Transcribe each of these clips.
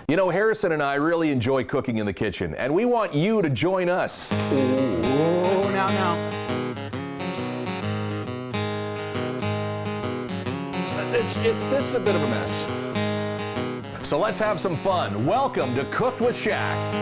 You know, Harrison and I really enjoy cooking in the kitchen, and we want you to join us. Oh, now. This is a bit of a mess. So let's have some fun. Welcome to Cooked with Shaq.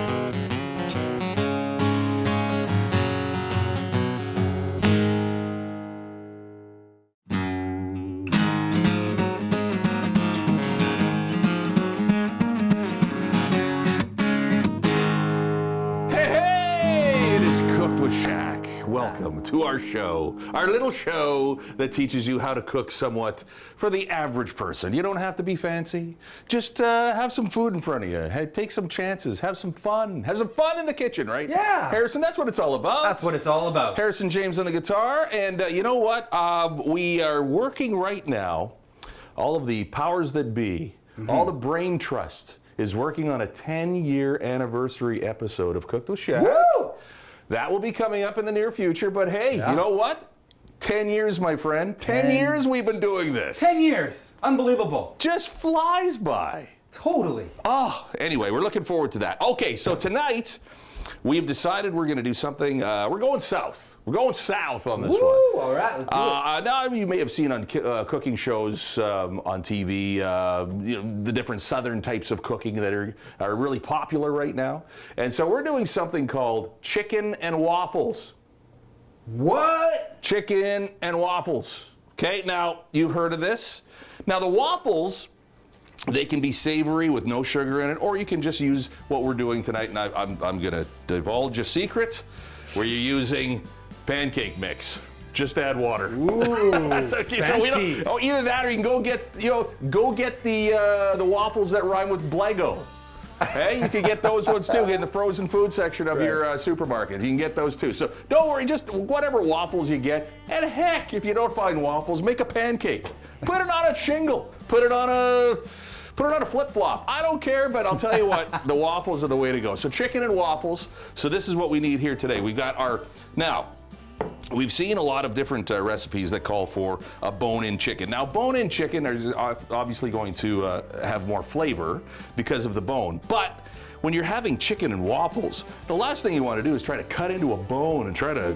Welcome to our show, our little show that teaches you how to cook somewhat for the average person. You don't have to be fancy. Just have some food in front of you. Hey, take some chances. Have some fun. Have some fun in the kitchen, right? Yeah. Harrison, that's what it's all about. That's what it's all about. Harrison James on the guitar. And you know what? We are working right now. All of the powers that be, all the brain trust is working on a 10-year anniversary episode of Cooked with Shaq. Woo! That will be coming up in the near future, but hey, you know what? 10 years, my friend. 10 years we've been doing this. 10 years. Unbelievable. Just flies by. Totally. Oh, anyway, we're looking forward to that. Okay, so tonight, we've decided we're going to do something. We're going south. We're going south on this one. All right, let's do it. Now, you may have seen on cooking shows on TV, you know, the different southern types of cooking that are really popular right now. And so we're doing something called chicken and waffles. What? Chicken and waffles. Okay, now, you've heard of this. Now, the waffles, they can be savory with no sugar in it, or you can just use what we're doing tonight, and I'm going to divulge a secret, where you're using pancake mix. Just add water. Ooh, okay, fancy. So either that, or you can go get the waffles that rhyme with Blego. Hey, you can get those ones too. Get in the frozen food section of your supermarkets. You can get those too. So don't worry, just whatever waffles you get. And heck, if you don't find waffles, make a pancake. Put it on a shingle. Put it on a flip-flop. I don't care, but I'll tell you what, the waffles are the way to go. So chicken and waffles. So this is what we need here today. We've got now, we've seen a lot of different recipes that call for a bone-in chicken. Now, bone-in chicken is obviously going to have more flavor because of the bone. But when you're having chicken and waffles, the last thing you want to do is try to cut into a bone and try to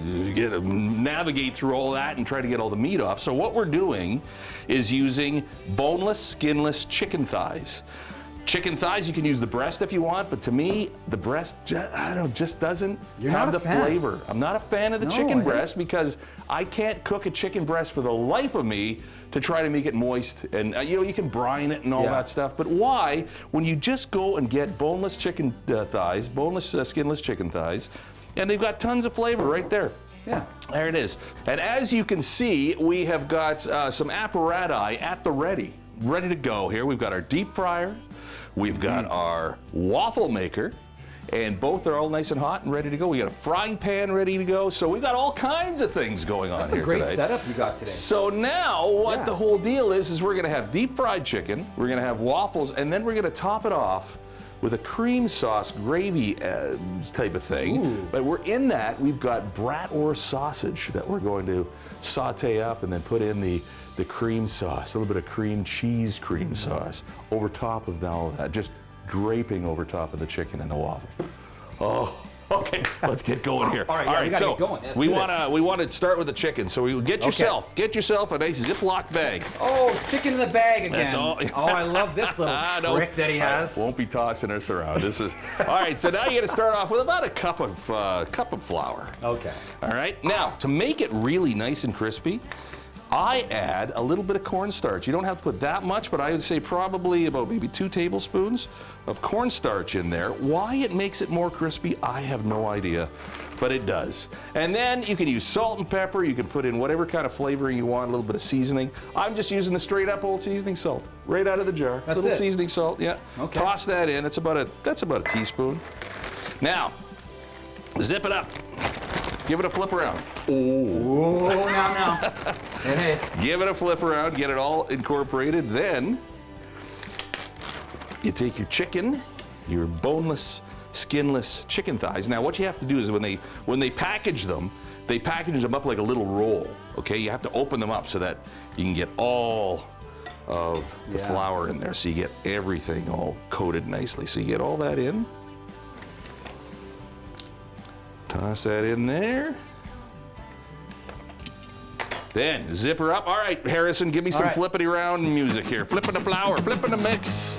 navigate through all that and try to get all the meat off. So what we're doing is using boneless, skinless chicken thighs. Chicken thighs, you can use the breast if you want, but to me, the breast, just doesn't have the flavor. I'm not a fan of the chicken breast because I can't cook a chicken breast for the life of me to try to make it moist. And you can brine it and all that stuff, but why, when you just go and get boneless chicken thighs, boneless, skinless chicken thighs, and they've got tons of flavor right there. Yeah. There it is. And as you can see, we have got some apparatus at the ready to go here. We've got our deep fryer. We've got our waffle maker, and both are all nice and hot and ready to go. We got a frying pan ready to go. So we've got all kinds of things going on here today. That's a great setup you got today. So now what the whole deal is we're going to have deep fried chicken, we're going to have waffles, and then we're going to top it off with a cream sauce gravy type of thing. Ooh. But we're in that, we've got bratwurst sausage that we're going to saute up and then put in the cream sauce, a little bit of cream sauce over top of all of that, just draping over top of the chicken and the waffle. Oh, okay, let's get going here. All right, we gotta get going. we want to start with the chicken. So we get yourself a nice Ziploc bag. Oh, chicken in the bag again. That's all. Oh, I love this little trick that he has. I won't be tossing us around. This is all right. So now you got to start off with about a cup of flour. Okay. All right. Now to make it really nice and crispy, I add a little bit of cornstarch. You don't have to put that much, but I would say probably about maybe 2 tablespoons of cornstarch in there. Why it makes it more crispy, I have no idea, but it does. And then you can use salt and pepper. You can put in whatever kind of flavoring you want, a little bit of seasoning. I'm just using the straight up old seasoning salt, right out of the jar. That's little it. Seasoning salt, yeah. Okay. Toss that in. That's about a teaspoon. Now, zip it up. Give it a flip around. Oh, now. Hey. Give it a flip around, get it all incorporated. Then you take your chicken, your boneless, skinless chicken thighs. Now what you have to do is when they package them up like a little roll. Okay, you have to open them up so that you can get all of the flour in there, so you get everything all coated nicely. So you get all that in. Toss that in there. Then zip her up. All right, Harrison, give me some flippity round music here. Flipping the flour, flipping the mix.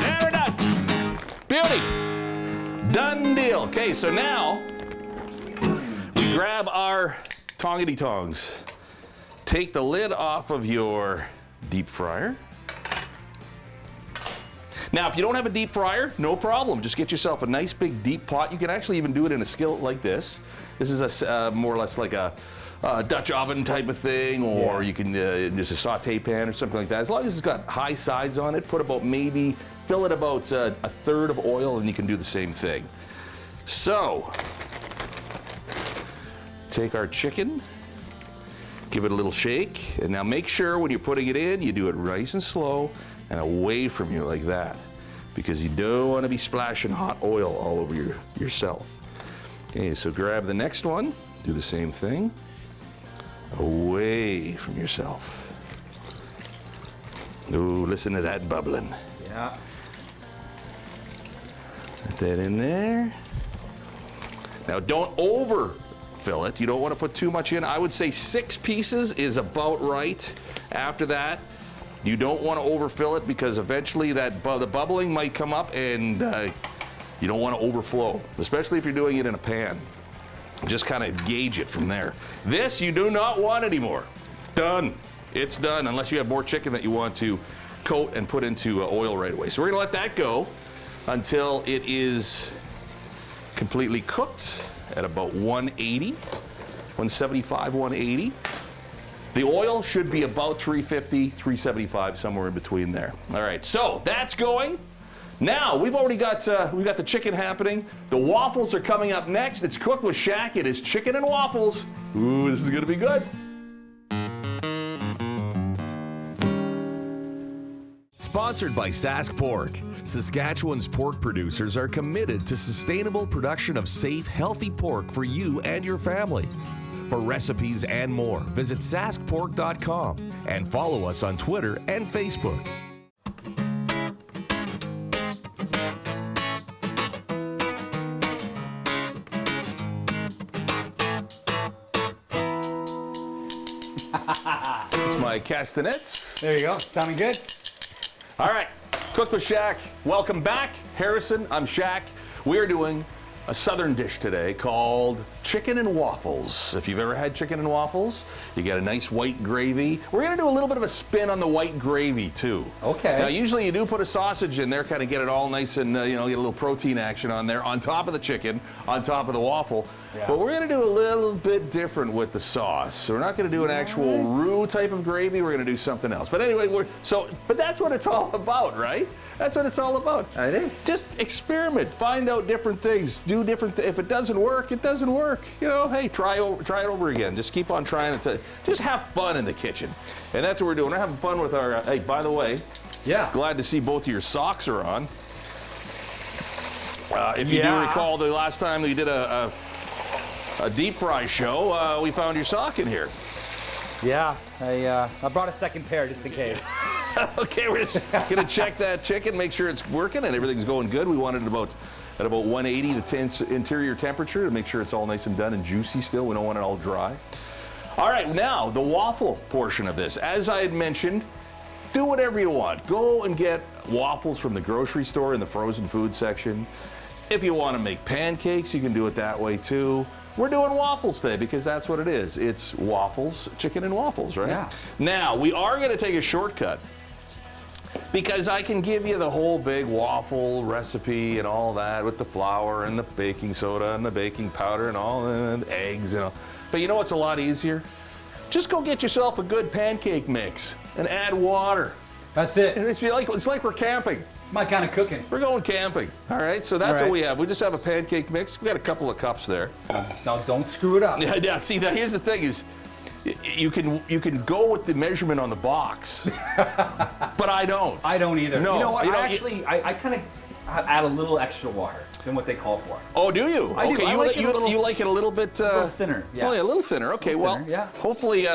And we're done. Beauty. Done deal. Okay, so now we grab our tongity tongs. Take the lid off of your deep fryer. Now, if you don't have a deep fryer, no problem. Just get yourself a nice big deep pot. You can actually even do it in a skillet like this. This is a more or less like a Dutch oven type of thing, or you can just a saute pan or something like that. As long as it's got high sides on it, fill it about a third of oil, and you can do the same thing. So, take our chicken, give it a little shake, and now make sure when you're putting it in, you do it nice and slow and away from you like that, because you don't want to be splashing hot oil all over yourself. Okay, so grab the next one, do the same thing, away from yourself. Ooh, listen to that bubbling. Yeah. Put that in there. Now don't overfill it. You don't want to put too much in. I would say 6 pieces is about right. After that, you don't want to overfill it, because eventually the bubbling might come up, and you don't want to overflow, especially if you're doing it in a pan. Just kind of gauge it from there. This you do not want anymore. Done. It's done, unless you have more chicken that you want to coat and put into oil right away. So we're gonna let that go until it is completely cooked at about 180, 175, 180. The oil should be about 350, 375, somewhere in between there. All right, so that's going. Now, we've already got the chicken happening. The waffles are coming up next. It's cooked with Shaq. It is chicken and waffles. Ooh, this is gonna be good. Sponsored by Sask Pork. Saskatchewan's pork producers are committed to sustainable production of safe, healthy pork for you and your family. For recipes and more, visit saskpork.com and follow us on Twitter and Facebook. It's my castanets. There you go. Sounding good? All right, Cook with Shaq. Welcome back. Harrison, I'm Shaq. We are doing a southern dish today called chicken and waffles. If you've ever had chicken and waffles, you get a nice white gravy. We're gonna do a little bit of a spin on the white gravy too. Okay. Now usually you do put a sausage in there, kind of get it all nice and get a little protein action on there, on top of the chicken, on top of the waffle. Yeah. But we're gonna do a little bit different with the sauce. So we're not gonna do an actual roux type of gravy, we're gonna do something else. But anyway, but that's what it's all about, right? That's what it's all about. It is. Just experiment, find out different things, do different. If it doesn't work, it doesn't work. Hey, try it over again. Just keep on trying it. Just have fun in the kitchen, and that's what we're doing. We're having fun with our. Hey, by the way, glad to see both of your socks are on. If you do recall, the last time we did a deep fry show, we found your sock in here. Yeah, I brought a second pair just in case. Okay, we're just gonna check that chicken, make sure it's working and everything's going good. We want it at about 180 to interior temperature to make sure it's all nice and done and juicy still. We don't want it all dry. All right, now the waffle portion of this. As I had mentioned, do whatever you want. Go and get waffles from the grocery store in the frozen food section. If you want to make pancakes, you can do it that way too. We're doing waffles today because that's what it is. It's waffles, chicken and waffles, right? Yeah. Now, we are going to take a shortcut because I can give you the whole big waffle recipe and all that with the flour and the baking soda and the baking powder and all and eggs and all. But you know what's a lot easier? Just go get yourself a good pancake mix and add water. That's it. It's like we're camping. It's my kind of cooking. We're going camping. All right, so that's what we have. We just have a pancake mix. We got a couple of cups there. Now don't screw it up. Yeah. See, now here's the thing: is you can go with the measurement on the box, but I don't. I don't either. No, you know what? you know, I kind of add a little extra water than what they call for. Oh, do you? I do. Okay, I you, like li- it a little- you like it a little bit A little thinner. Yeah. Oh, yeah, a little thinner. Okay, Little well, thinner, yeah. hopefully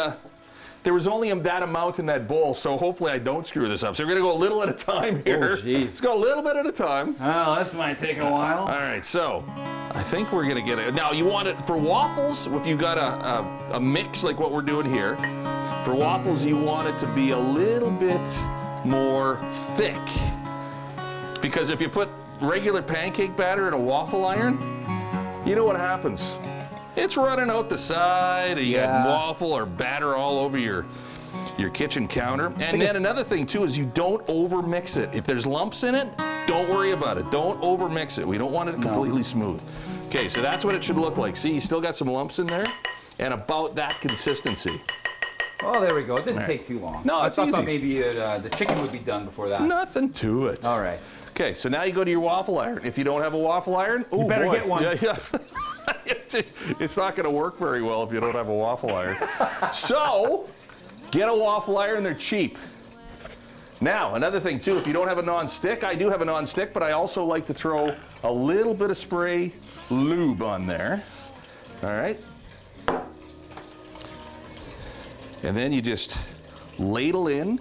there was only that amount in that bowl, so hopefully I don't screw this up. So we're gonna go a little at a time here. Oh, jeez. Let's go a little bit at a time. Oh, this might take a while. All right, so I think we're gonna get it. Now you want it for waffles, if you got a mix like what we're doing here, for waffles you want it to be a little bit more thick. Because if you put regular pancake batter in a waffle iron, you know what happens? It's running out the side, and you got waffle or batter all over your kitchen counter. And then another thing too is you don't over mix it. If there's lumps in it, don't worry about it. Don't over mix it. We don't want it completely smooth. Okay, so that's what it should look like. See, you still got some lumps in there, and about that consistency. Oh, there we go. It didn't take too long. No, it's I easy. thought maybe the chicken would be done before that. Nothing to it. All right. Okay, so now you go to your waffle iron. If you don't have a waffle iron, You better get one. Yeah. It's not going to work very well if you don't have a waffle iron. So, get a waffle iron. They're cheap. Now, another thing too, if you don't have a non-stick, I do have a non-stick, but I also like to throw a little bit of spray lube on there. All right. And then you just ladle in.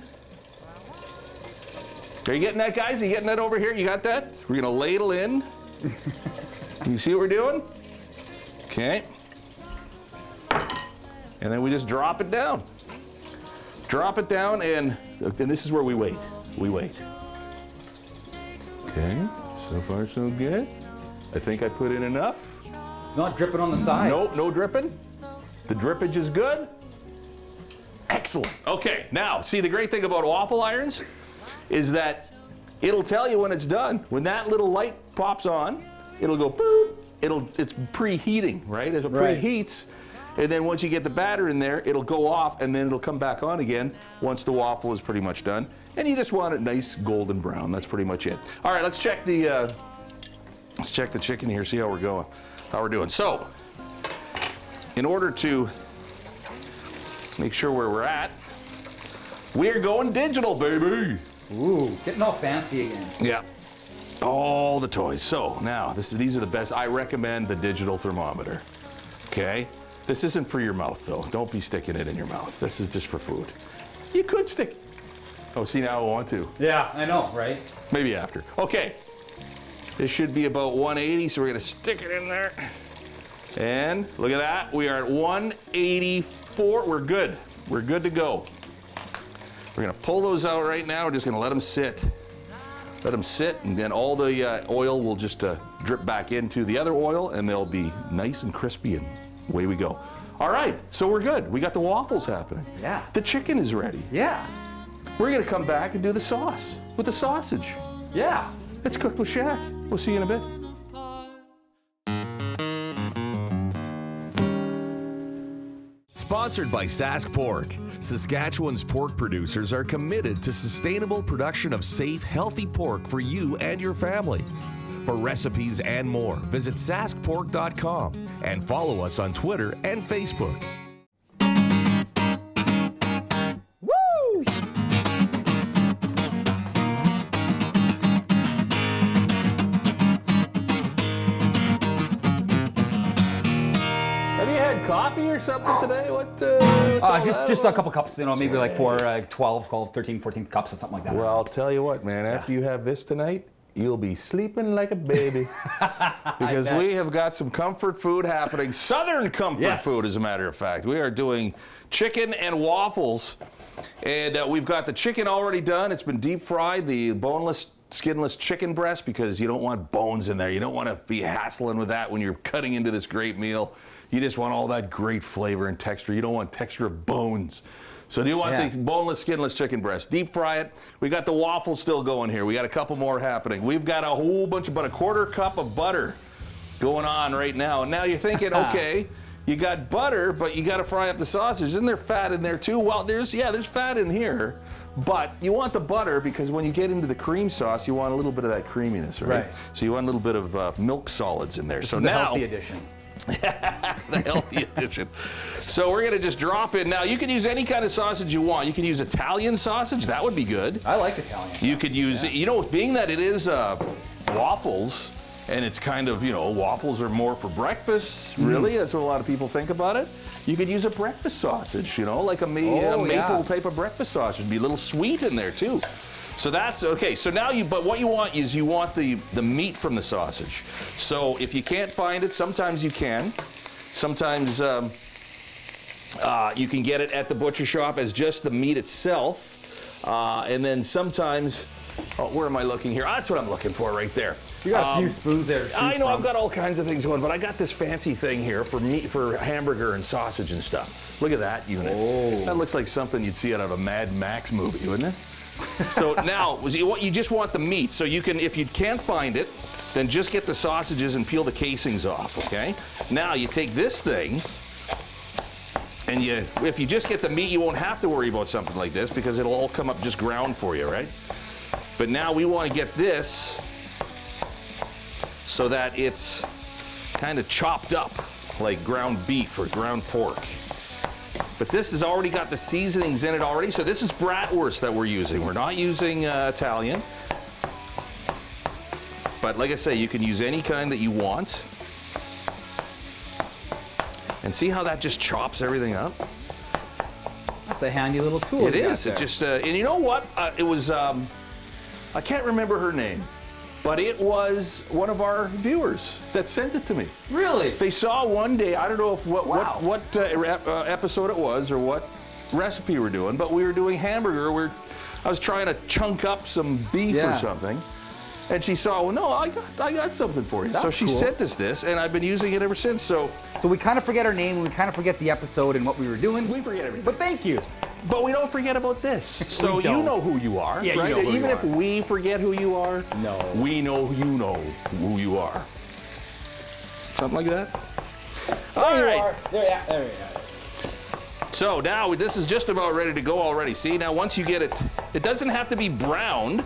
Are you getting that, guys? Are you getting that over here? You got that? We're gonna ladle in. You see what we're doing? Okay. And then we just drop it down. Drop it down, and this is where we wait. We wait. Okay, so far so good. I think I put in enough. It's not dripping on the sides. Nope, no dripping. The drippage is good. Excellent. Okay, now, see, the great thing about waffle irons is that it'll tell you when it's done. When that little light pops on, it'll go boop. It's preheating, right? As it preheats, and then once you get the batter in there, it'll go off, and then it'll come back on again once the waffle is pretty much done. And you just want it nice golden brown. That's pretty much it. All right, let's check the chicken here. See how we're going, how we're doing. So, in order to make sure where we're at, we're going digital, baby. Ooh, getting all fancy again. Yeah, all the toys. So now, these are the best. I recommend the digital thermometer. Okay, this isn't for your mouth though. Don't be sticking it in your mouth. This is just for food. You could stick. Oh, see, now I want to. Yeah, I know, right? Maybe after. Okay, this should be about 180, so we're gonna stick it in there. And look at that, we are at 184. We're good. We're good to go. We're gonna pull those out right now. We're just gonna let them sit. Let them sit, and then all the oil will just drip back into the other oil, and they'll be nice and crispy, and away we go. All right, so we're good. We got the waffles happening. Yeah. The chicken is ready. Yeah. We're gonna come back and do the sauce with the sausage. Yeah. It's cooked with Shaq. We'll see you in a bit. Sponsored by Sask Pork. Saskatchewan's pork producers are committed to sustainable production of safe, healthy pork for you and your family. For recipes and more, visit saskpork.com and follow us on Twitter and Facebook. Woo! Have you had coffee or something today? What's all Just that? a couple cups, maybe like 12, 13, 14 cups or something like that. Well, I'll tell you what, man. After you have this tonight, you'll be sleeping like a baby. Because we have got some comfort food happening. Southern comfort food, as a matter of fact. We are doing chicken and waffles. And we've got the chicken already done. It's been deep fried, the boneless, skinless chicken breast, because you don't want bones in there. You don't want to be hassling with that when you're cutting into this great meal. You just want all that great flavor and texture. You don't want texture of bones. So do you want the boneless, skinless chicken breast? Deep fry it. We got the waffles still going here. We got a couple more happening. We've got a whole bunch, about a quarter cup of butter going on right now. And now you're thinking, okay, you got butter, but you got to fry up the sausage. Isn't there fat in there too? Well, there's fat in here. But you want the butter because when you get into the cream sauce, you want a little bit of that creaminess, right? So you want a little bit of milk solids in there. This so is the now, healthy edition. The healthy edition. So we're going to just drop in. Now, you can use any kind of sausage you want. You can use Italian sausage. That would be good. I like Italian sausage. You could use, you know, being that it is waffles, and it's kind of, you know, waffles are more for breakfast, really. That's what a lot of people think about it. You could use a breakfast sausage, you know, like a maple type of breakfast sausage. Be a little sweet in there, too. So that's okay. So now but what you want is you want the meat from the sausage. So if you can't find it, sometimes you can. Sometimes you can get it at the butcher shop as just the meat itself. And then sometimes, where am I looking here? That's what I'm looking for right there. You got a few spoons there to choose I know, from. I've got all kinds of things going, but I got this fancy thing here for meat, for hamburger and sausage and stuff. Look at that unit. Oh. That looks like something you'd see out of a Mad Max movie, wouldn't it? So now, you just want the meat. So you can, if you can't find it, then just get the sausages and peel the casings off, okay? Now you take this thing, and if you just get the meat, you won't have to worry about something like this because it'll all come up just ground for you, right? But now we want to get this so that it's kind of chopped up like ground beef or ground pork. But this has already got the seasonings in it already. So this is bratwurst that we're using. We're not using Italian. But like I say, you can use any kind that you want. And see how that just chops everything up? That's a handy little tool. It is. It just, and you know what? It was, I can't remember her name, but it was one of our viewers that sent it to me. Really? They saw one day, I don't know if what episode it was or what recipe we're doing, but we were doing hamburger. I was trying to chunk up some beef or something. And she saw, well, no, I got something for you. That's so she cool. sent us this, and I've been using it ever since. So we kind of forget our name, and we kind of forget the episode and what we were doing. we forget everything. But thank you. But we don't forget about this. So We you don't. know who you are, Yeah, you right? know who Even you if are. we forget who you are, No. we know you know who you are. Something like that? All right. There you are. So now this is just about ready to go already. See, now once you get it, it doesn't have to be browned.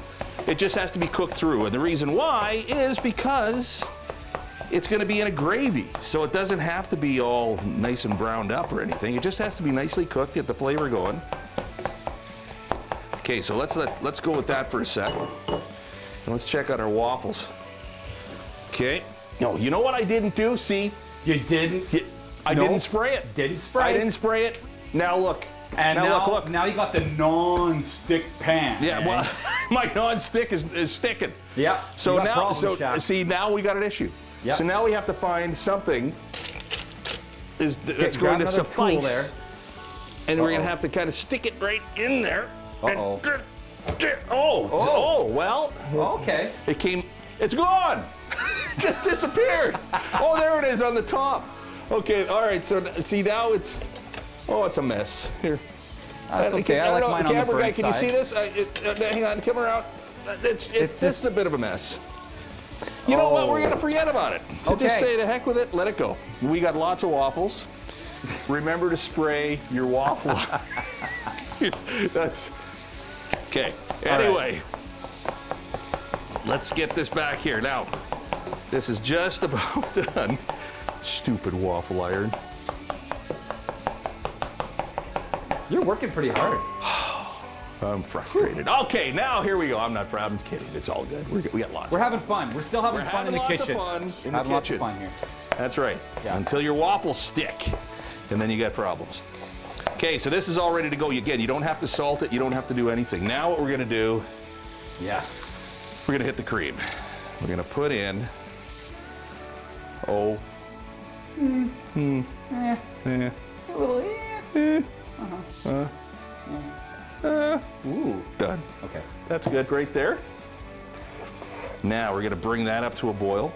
It just has to be cooked through. And the reason why is because it's going to be in a gravy. So it doesn't have to be all nice and browned up or anything. It just has to be nicely cooked, get the flavor going. Okay, so let's go with that for a sec. And let's check out our waffles. Okay. Oh, you know what I didn't do? See? You didn't? I didn't spray it. Didn't spray I it. didn't spray it. Now look. And look. now you got the non-stick pan. Yeah, eh? well, my non-stick is sticking. Yeah. So you got now, problems, Shaq. see, now we got an issue. Yep. So now we have to find something that's grab going to another tool suffice. there. And we're going to have to kind of stick it right in there. Uh-oh. Oh, well, Okay. it's gone. Just disappeared. Oh, there it is on the top. Okay, all right, so see now it's a mess. Here. That's okay. I like mine on the camera guy, burnt can you side. see this? Hang on, come around. It's just a bit of a mess. You know what? We're going to forget about it. Okay. Just say to heck with it, let it go. We got lots of waffles. Remember to spray your waffle. That's okay. Anyway, let's get this back here. Now, this is just about done. Stupid waffle iron. You're working pretty hard. I'm frustrated. Okay, now here we go. I'm kidding. It's all good. We got lots. We're having fun. We're still having fun in the lots kitchen. of fun in having the lots kitchen. of fun here. That's right. Yeah. Until your waffles stick, and then you got problems. Okay, so this is all ready to go. Again, you don't have to salt it. You don't have to do anything. Now what we're going to do, Yes. we're going to hit the cream. We're going to put in, A little, ooh, done. Okay. That's good right there. Now we're going to bring that up to a boil.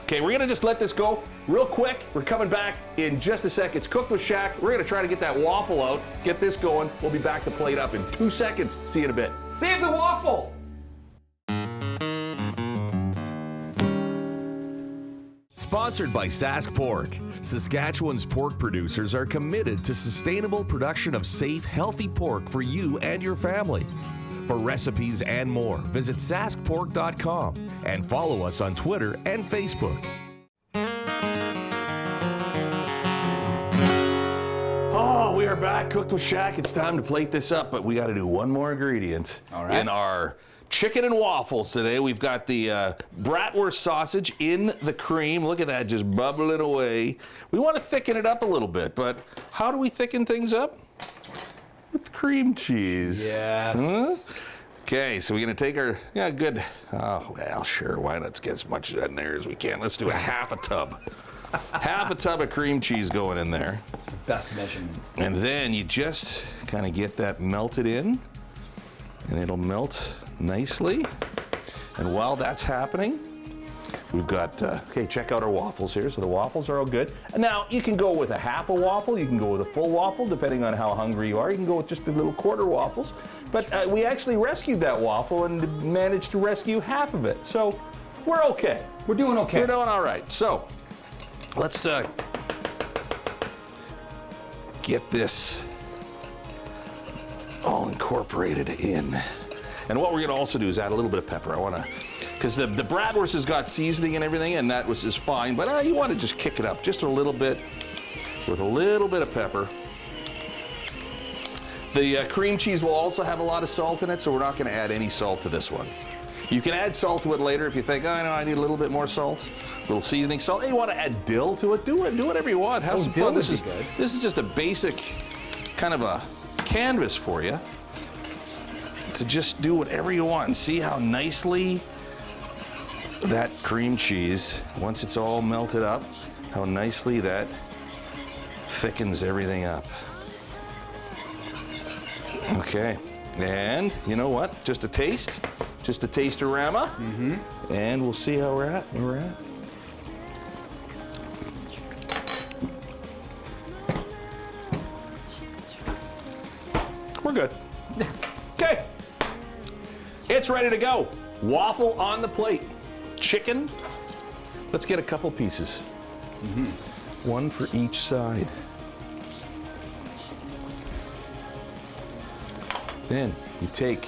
Okay, we're going to just let this go real quick. We're coming back in just a sec. It's Cooked with Shaq. We're going to try to get that waffle out, get this going. We'll be back to plate up in 2 seconds. See you in a bit. Save the waffle! Sponsored by Sask Pork. Saskatchewan's pork producers are committed to sustainable production of safe, healthy pork for you and your family. For recipes and more, visit saskpork.com and follow us on Twitter and Facebook. back, Cooked with Shaq. It's time to plate this up, but we got to do one more ingredient All right. in our chicken and waffles today. We've got the bratwurst sausage in the cream. Look at that, just bubbling away. We want to thicken it up a little bit, but how do we thicken things up? With cream cheese. Yes. Huh? Okay, so we're going to take our, good. Oh, well, sure, why not get as much of that in there as we can. Let's do a half a tub. Half a tub of cream cheese going in there. Best measurements. And then you just kind of get that melted in, and it'll melt nicely. And while that's happening, we've got, okay, check out our waffles here. So the waffles are all good. And now you can go with a half a waffle, you can go with a full waffle, depending on how hungry you are. You can go with just the little quarter waffles. But we actually rescued that waffle and managed to rescue half of it. So we're okay. We're doing okay. We're doing all right. So let's get this all incorporated in. And what we're going to also do is add a little bit of pepper. I want to, because the bratwurst has got seasoning and everything, and that is fine. But you want to just kick it up just a little bit with a little bit of pepper. The cream cheese will also have a lot of salt in it, so we're not going to add any salt to this one. You can add salt to it later if you think, oh, I need a little bit more salt, a little seasoning salt. Hey, you want to add dill to it? Do whatever you want. Have some fun. This is just a basic kind of a canvas for you to just do whatever you want and see how nicely that cream cheese, once it's all melted up, how nicely that thickens everything up. Okay, and you know what? Just a taste-a-rama, and we'll see how we're at. We're good. Okay, it's ready to go. Waffle on the plate. Chicken. Let's get a couple pieces. One for each side. Then you take,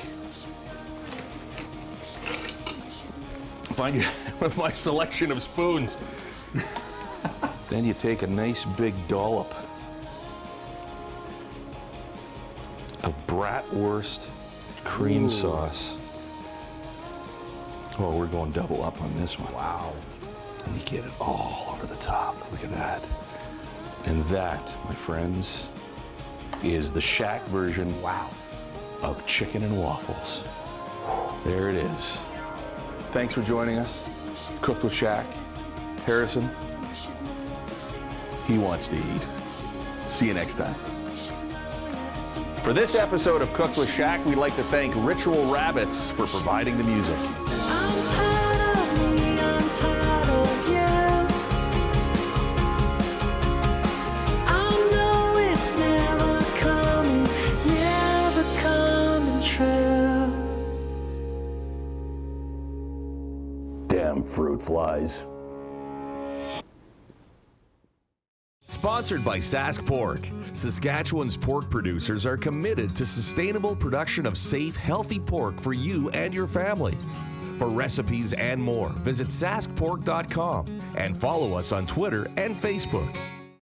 find you with my selection of spoons. Then you take a nice big dollop of bratwurst cream sauce. Oh, we're going double up on this one. Wow. And you get it all over the top. Look at that. And that, my friends, is the Shaq version. Wow. Of chicken and waffles. There it is. Thanks for joining us. Cooked with Shaq. Harrison, he wants to eat. See you next time. For this episode of Cooked with Shaq, we'd like to thank Ritual Rabbits for providing the music. I'm tired of me, I'm tired of you. I know it's never coming true. Damn fruit flies. Sponsored by Sask Pork. Saskatchewan's pork producers are committed to sustainable production of safe, healthy pork for you and your family. For recipes and more, visit saskpork.com and follow us on Twitter and Facebook.